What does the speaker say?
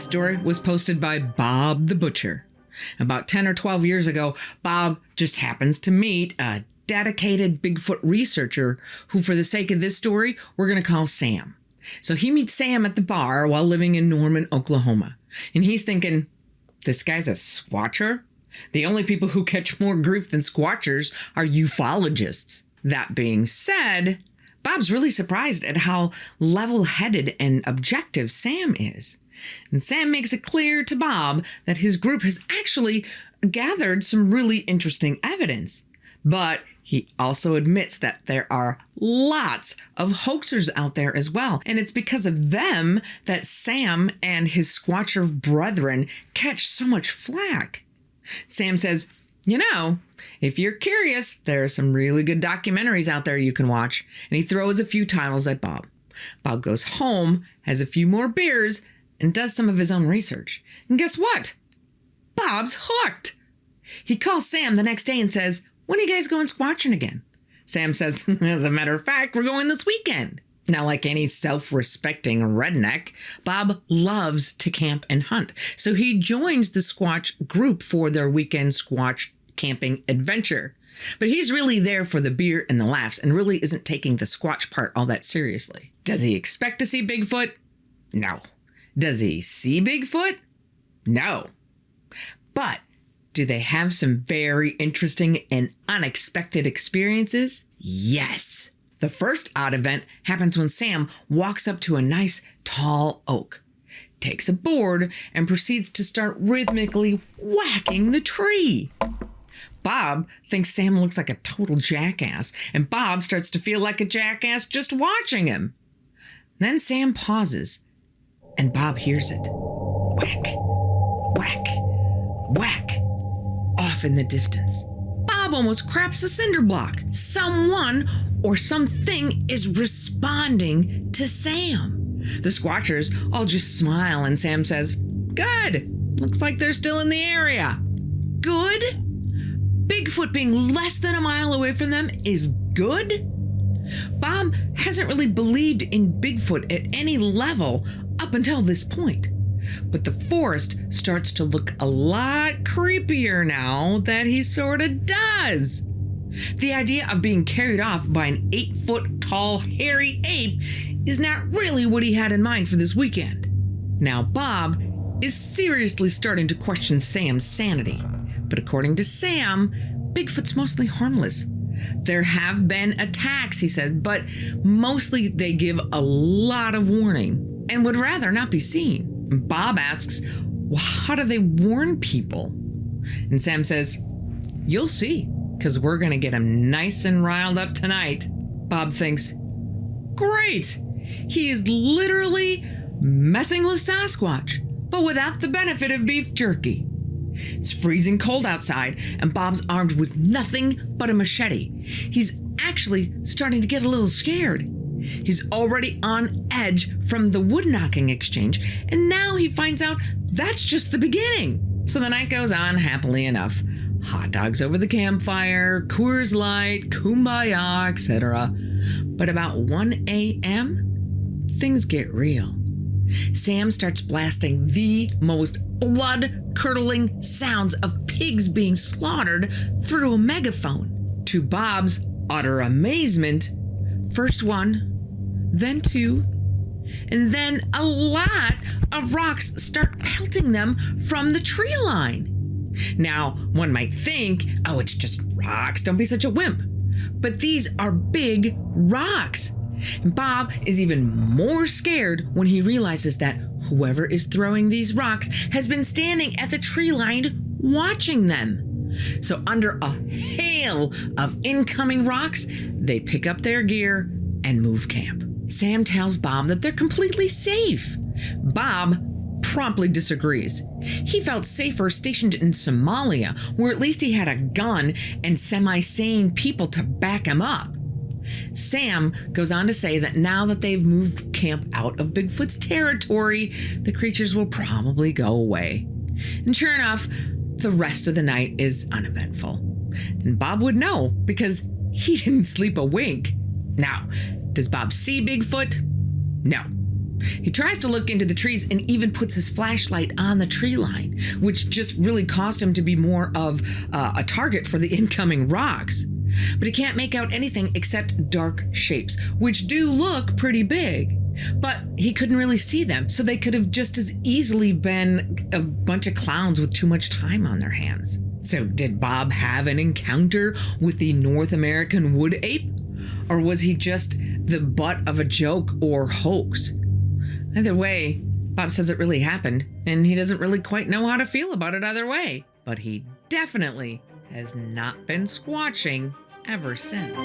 This story was posted by Bob the Butcher. About 10 or 12 years ago, Bob just happens to meet a dedicated Bigfoot researcher who, for the sake of this story, we're going to call Sam. So he meets Sam at the bar while living in Norman, Oklahoma. And he's thinking, this guy's a squatcher? The only people who catch more grief than squatchers are ufologists. That being said, Bob's really surprised at how level-headed and objective Sam is. And Sam makes it clear to Bob that his group has actually gathered some really interesting evidence. But he also admits that there are lots of hoaxers out there as well. And it's because of them that Sam and his squatcher brethren catch so much flack. Sam says, if you're curious, there are some really good documentaries out there you can watch. And he throws a few titles at Bob. Bob goes home, has a few more beers, and does some of his own research. And guess what? Bob's hooked. He calls Sam the next day and says, when are you guys going squatching again? Sam says, as a matter of fact, we're going this weekend. Now, like any self-respecting redneck, Bob loves to camp and hunt. So he joins the Squatch group for their weekend Squatch camping adventure. But he's really there for the beer and the laughs and really isn't taking the Squatch part all that seriously. Does he expect to see Bigfoot? No. Does he see Bigfoot? No. But do they have some very interesting and unexpected experiences? Yes. The first odd event happens when Sam walks up to a nice tall oak, takes a board, and proceeds to start rhythmically whacking the tree. Bob thinks Sam looks like a total jackass, and Bob starts to feel like a jackass just watching him. Then Sam pauses, and Bob hears it. Whack, whack, whack, off in the distance. Bob almost craps a cinder block. Someone or something is responding to Sam. The Squatchers all just smile, and Sam says, good. Looks like they're still in the area. Good? Bigfoot being less than a mile away from them is good? Bob hasn't really believed in Bigfoot at any level up until this point. But the forest starts to look a lot creepier now that he sort of does. The idea of being carried off by an 8-foot tall hairy ape is not really what he had in mind for this weekend. Now Bob is seriously starting to question Sam's sanity. But according to Sam, Bigfoot's mostly harmless. There have been attacks, he says, but mostly they give a lot of warning and would rather not be seen. Bob asks, well, how do they warn people? And Sam says, you'll see, because we're going to get him nice and riled up tonight. Bob thinks, great. He is literally messing with Sasquatch, but without the benefit of beef jerky. It's freezing cold outside, and Bob's armed with nothing but a machete. He's actually starting to get a little scared. He's already on edge from the wood knocking exchange, and now he finds out that's just the beginning. So the night goes on happily enough. Hot dogs over the campfire, Coors Light, kumbaya, etc. But about 1 a.m., things get real. Sam starts blasting the most blood-curdling sounds of pigs being slaughtered through a megaphone. To Bob's utter amazement, first one, then two, and then a lot of rocks start pelting them from the tree line. Now, one might think, oh, it's just rocks, don't be such a wimp. But these are big rocks. And Bob is even more scared when he realizes that whoever is throwing these rocks has been standing at the tree line watching them. So under a hail of incoming rocks, they pick up their gear and move camp. Sam tells Bob that they're completely safe. Bob promptly disagrees. He felt safer stationed in Somalia, where at least he had a gun and semi-sane people to back him up. Sam goes on to say that now that they've moved camp out of Bigfoot's territory, the creatures will probably go away. And sure enough, the rest of the night is uneventful. And Bob would know because he didn't sleep a wink. Now, does Bob see Bigfoot? No. He tries to look into the trees and even puts his flashlight on the tree line, which just really caused him to be more of a target for the incoming rocks. But he can't make out anything except dark shapes, which do look pretty big. But he couldn't really see them, so they could have just as easily been a bunch of clowns with too much time on their hands. So did Bob have an encounter with the North American wood ape? Or was he just the butt of a joke or hoax? Either way, Bob says it really happened, and he doesn't really quite know how to feel about it either way. But he definitely has not been squatching ever since.